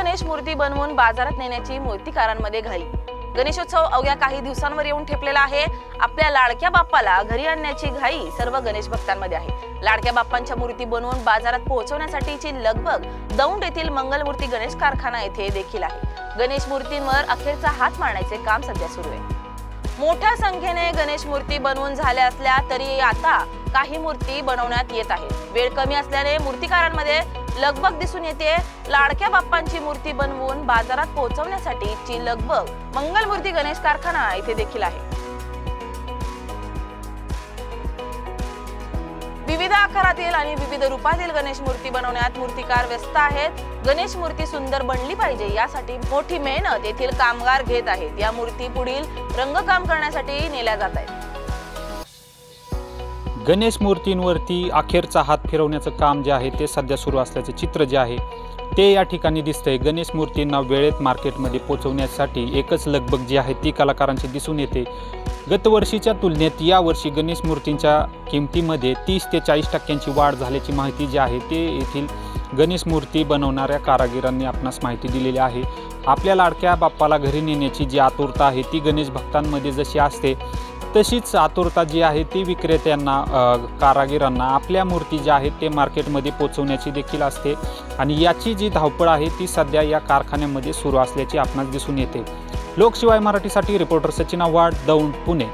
गणेश मूर्ती बनवून बाजारात नेण्याची मूर्तिकारांमध्ये घाई। गणेशोत्सव अवघ्या काही दिवसांवर येऊन ठेपलेला आहे। आपल्या लाडक्या बाप्पाला घरी आणण्याची घाई सर्व गणेश भक्तांमध्ये आहे। लाडक्या बाप्पांच्या मूर्ती बनवून बाजारात पोहोचवण्यासाठीची लगबग दौंड येथील मंगलमूर्ती गणेश कारखाना येथे देखील आहे। गणेश मूर्तींवर अखेरचा हात मारण्याचे काम सध्या सुरू आहे। मोठ्या संख्येने गणेश मूर्ती बनवून झाल्या असल्या तरी आता काही मूर्ती बनवण्यात येत आहेत। वेळ कमी असल्याने मूर्तिकारांमध्ये लगबग दिसून येते। लाडक्या बाप्पांची मूर्ती बनवून बाजारात पोहोचवण्यासाठीची लगबग मंगलमूर्ती गणेश कारखाना येथे देखील आहे। विविध आकारातील आणि विविध रूपातील गणेश मूर्ती बनवण्यात मूर्तिकार व्यस्त आहेत। गणेश मूर्ती सुंदर बनली पाहिजे यासाठी मोठी मेहनत येथील कामगार घेत आहेत। या मूर्ती पुढील रंगकाम करण्यासाठी नेल्या जात आहेत। गणेश मूर्तींवरती अखेरचा हात फिरवण्याचं काम जे आहे ते सध्या सुरू असल्याचे चित्र जे आहे ते या ठिकाणी दिसतंय। गणेश मूर्तींना वेळेत मार्केटमध्ये पोहोचवण्यासाठी एकच लगबग जी आहे ती कलाकारांची दिसून येते। गतवर्षीच्या तुलनेत यावर्षी गणेश मूर्तींच्या किमतीमध्ये 30 ते 40% वाढ झाल्याची माहिती जी आहे ते येथील गणेश मूर्ती बनवणाऱ्या कारागिरांनी आपणास माहिती दिलेली आहे। आपल्या लाडक्या बाप्पाला घरी नेण्याची जी आतुरता आहे ती गणेश भक्तांमध्ये जशी असते तशीच आतुरता जी आहे ती विक्रेत्यांना कारागिरांना आपल्या मूर्ती ज्या आहेत ते मार्केटमध्ये पोहोचवण्याची देखील असते आणि याची जी धावपळ आहे ती सध्या या कारखान्यामध्ये सुरू असल्याची आपणास दिसून येते। लोकशिवाय मराठीसाठी रिपोर्टर सचिन आव्हाड, दौंड, पुणे।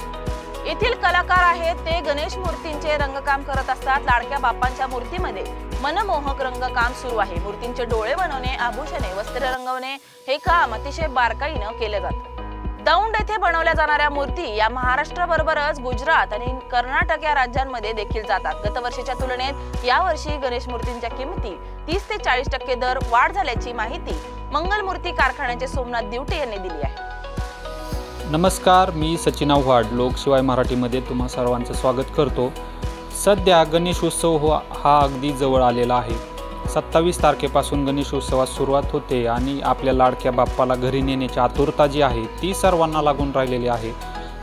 येथील कलाकार आहेत ते गणेश मूर्तींचे रंगकाम करत असतात। लाडक्या बाप्पांच्या मूर्तीमध्ये मनमोहक रंगकाम सुरू आहे। मूर्तींचे डोळे बनवणे, आभूषणे, वस्त्र रंगवणे हे काम अतिशय बारकाईने केले जाते। दौंड येथे बनवल्या जाणाऱ्या मूर्ती या महाराष्ट्राबरोबरच गुजरात आणि कर्नाटक या राज्यांमध्ये देखील जातात। गतवर्षीच्या तुलनेत यावर्षी गणेश मूर्तींच्या किमती 30 ते 40% दर वाढ झाल्याची माहिती मंगलमूर्ती कारखान्याचे सोमनाथ दिवटे यांनी दिली आहे। नमस्कार, मी सचिन आव्हाड, लोकशिवाय मराठीमध्ये तुम्हा सर्वांचं स्वागत करतो। सध्या गणेशोत्सव हा अगदी जवळ आलेला आहे। 27 तारखेपासून गणेशोत्सवास सुरुवात होते आणि आपल्या लाडक्या बाप्पाला घरी नेण्याची आतुरता जी आहे ती सर्वांना लागून राहिलेली आहे।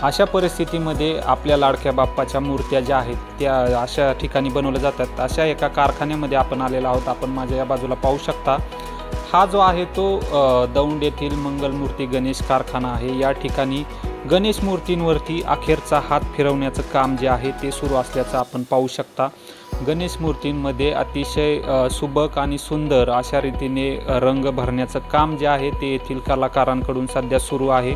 अशा परिस्थितीमध्ये आपल्या लाडक्या बाप्पाच्या मूर्त्या ज्या आहेत त्या अशा ठिकाणी बनवल्या जातात। अशा एका कारखान्यामध्ये आपण आलेलो आहोत। आपण माझ्या या बाजूला पाहू शकता। हा जो आहे तो दौंड येथील मंगलमूर्ती गणेश कारखाना आहे। या ठिकाणी गणेश मूर्तींवरती अखेरचा हात फिरवण्याचं काम जे आहे ते सुरू असल्याचं आपण पाहू शकता। गणेश मूर्तींमध्ये अतिशय सुबक आणि सुंदर अशा रीतीने रंग भरण्याचं काम जे आहे ते येथील कलाकारांकडून सध्या सुरू आहे।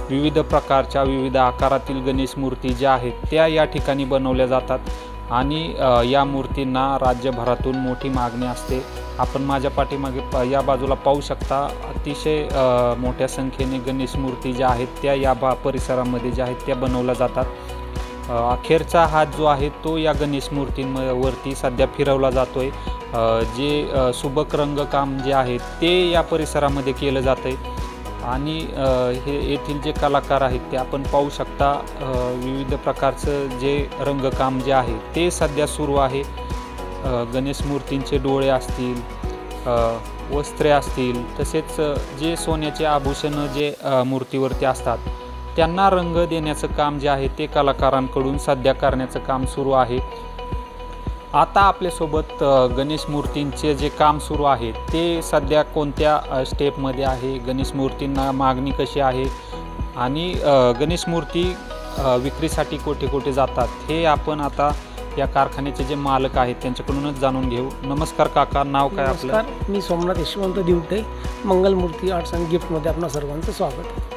विविध प्रकारच्या विविध आकारातील गणेश मूर्ती ज्या आहेत त्या या ठिकाणी बनवल्या जातात आणि या मूर्तींना राज्यभरातून मोठी मागणी असते। आपण माझ्या पाठीमागे या बाजूला पाहू शकता। अतिशय मोठ्या संख्येने गणेश मूर्ती ज्या आहेत त्या या परिसरामध्ये ज्या आहेत त्या बनवल्या जातात। अखेरचा हात जो आहे तो या गणेश मूर्तींवरती सध्या फिरवला जातोय। जे सुबक रंगकाम जे आहे ते या परिसरामध्ये केलं जातं आहे आणि हे येथील जे कलाकार आहेत ते आपण पाहू शकता। विविध प्रकारचं जे रंगकाम जे आहे ते सध्या सुरू आहे। गणेश मूर्तींचे डोळे असतील, वस्त्रे असतील, तसेच जे सोन्याचे आभूषणं जे मूर्तीवरती असतात त्यांना रंग देण्याचं काम जे आहे ते कलाकारांकडून सध्या करण्याचं काम सुरू आहे। आता आपल्यासोबत गणेश मूर्तींचे जे काम सुरू आहे ते सध्या कोणत्या स्टेपमध्ये आहे, गणेश मूर्तींना मागणी कशी आहे आणि गणेश मूर्ती विक्रीसाठी कुठे कुठे जातात हे आपण आता या कारखान्याचे जे मालक आहेत त्यांच्याकडूनच जाणून घेऊ। नमस्कार काका, नाव काय आपलं? नमस्कार, मी सोमनाथ यशवंत दिवटे, मंगलमूर्ती आर्ट्स अँड गिफ्टमध्ये आपणा सर्वांचं स्वागत आहे।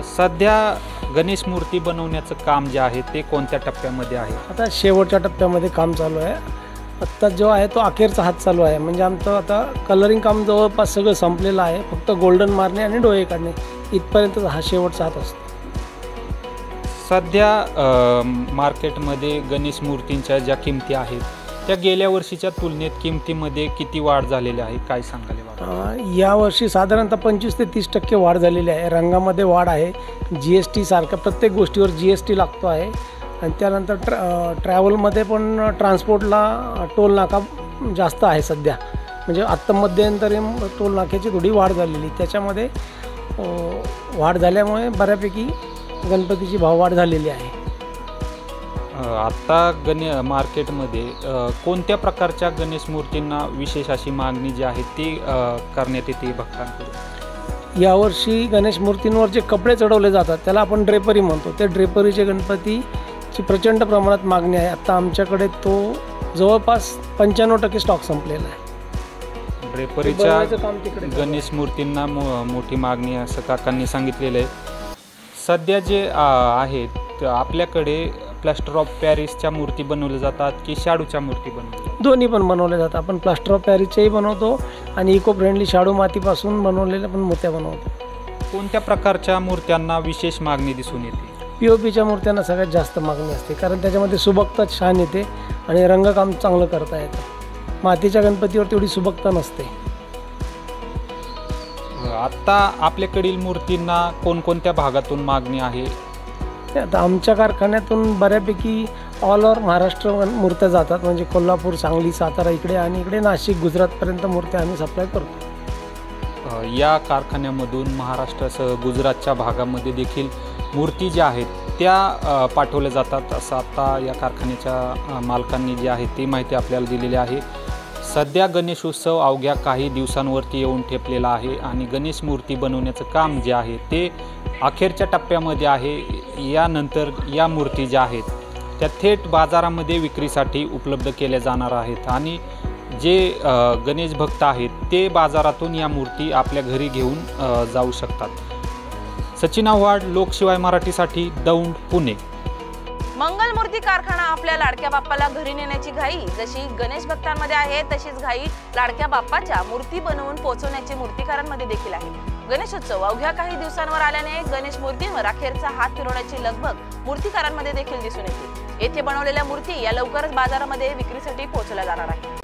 सध्या गणेश मूर्ती बनवण्याचं काम जे आहे ते कोणत्या टप्प्यामध्ये आहे? आता शेवटच्या टप्प्यामध्ये काम चालू आहे। आत्ता जो आहे तो अखेरचा हात चालू आहे। म्हणजे आमचं आता कलरिंग काम जवळपास सगळं संपलेलं आहे। फक्त गोल्डन मारणे आणि डोळे काढणे इथपर्यंत हा शेवटचा हात असतो। सध्या मार्केटमध्ये गणेश मूर्तींच्या ज्या किमती आहेत त्या गेल्या वर्षीच्या तुलनेत किमतीमध्ये किती वाढ झालेली आहे, काय सांगाल? यावर्षी साधारणतः 25 ते 30% वाढ झालेली आहे। रंगामध्ये वाढ आहे। GST सारख्या प्रत्येक गोष्टीवर GST लागतो आहे आणि त्यानंतर ट्रॅव्हलमध्ये पण ट्रान्सपोर्टला टोल नाका जास्त आहे सध्या। म्हणजे आत्ता मध्यंतरी टोल नाक्याची थोडी वाढ झालेली, त्याच्यामध्ये वाढ झाल्यामुळे बऱ्यापैकी गणपतीची भाववाढ झालेली आहे। आता मार्केटमध्ये कोणत्या प्रकारच्या गणेश मूर्तींना विशेष अशी मागणी जी आहे ती करण्यात येते भक्तांकडून? यावर्षी गणेश मूर्तींवर जे कपडे चढवले जातात त्याला आपण ड्रेपरी म्हणतो. त्या ड्रेपरीचे गणपतीची प्रचंड प्रमाणात मागणी आहे. आता आमच्याकडे तो जवळपास 95% स्टॉक संपलेला आहे. ड्रेपरीच्या बनवायचं काम तिकडे गणेश मूर्तींना मोठी मागणी आहे असं काकांनी सांगितलेलं आहे. सध्या जे आहेत आपल्याकडे प्लास्टर ऑफ पॅरिसच्या मूर्ती बनवल्या जातात की शाडूच्या मूर्ती बनवल्या जातात? दोन्ही पण बनवले जातात. आपण प्लास्टर ऑफ पॅरिसच्याही बनवतो आणि इको फ्रेंडली शाडू मातीपासून बनवलेल्या पण मूर्त्या बनवतो. कोणत्या प्रकारच्या मूर्त्यांना विशेष मागणी दिसून येते? POPच्या मूर्त्यांना सगळ्यात जास्त मागणी असते, कारण त्याच्यामध्ये सुबकता छान येते आणि रंगकाम चांगलं करता येतं. मातीच्या गणपतीवर तेवढी सुबकता नसते. आता आपल्याकडील मूर्तींना कोणकोणत्या भागातून मागणी आहे? आता आमच्या कारखान्यातून बऱ्यापैकी ऑल ओव्हर महाराष्ट्र मूर्त्या जातात, म्हणजे कोल्हापूर, सांगली, सातारा इकडे आणि इकडे नाशिक, गुजरातपर्यंत मूर्त्या आम्ही सप्लाय करतो. या कारखान्यामधून महाराष्ट्रासह गुजरातच्या भागामध्ये देखील मूर्ती ज्या आहेत त्या पाठवल्या जातात असं आता या कारखान्याच्या मालकांनी जी आहे ती माहिती आपल्याला दिलेली आहे. सध्या गणेशोत्सव अवघ्या काही दिवसांवरती येऊन ठेपलेला आहे आणि गणेश मूर्ती बनवण्याचं काम जे आहे ते अखेरच्या टप्प्यामध्ये आहे. यानंतर या मूर्ती ज्या आहेत त्या थेट बाजारामध्ये विक्रीसाठी उपलब्ध केल्या जाणार आहेत आणि जे गणेश भक्त आहेत ते बाजारातून या मूर्ती आपल्या घरी घेऊन जाऊ शकतात. सचिन आव्हाड, लोकशिवाय मराठीसाठी, दौंड, पुणे. मंगल मूर्ती कारखाना आपल्या लाडक्या बाप्पाला घरी नेण्याची घाई जशी गणेश भक्तांमध्ये आहे तशीच घाई लाडक्या बाप्पाच्या मूर्ती बनवून पोहोचवण्याची मूर्तिकारांमध्ये देखील आहे. गणेशोत्सव अवघ्या काही दिवसांवर आल्याने गणेश मूर्तींवर अखेरचा हात फिरवण्याची लगबग मूर्तिकारांमध्ये देखील दिसून येते. येथे बनवलेल्या मूर्ती या लवकरच बाजारामध्ये विक्रीसाठी पोहोचवल्या जाणार आहेत.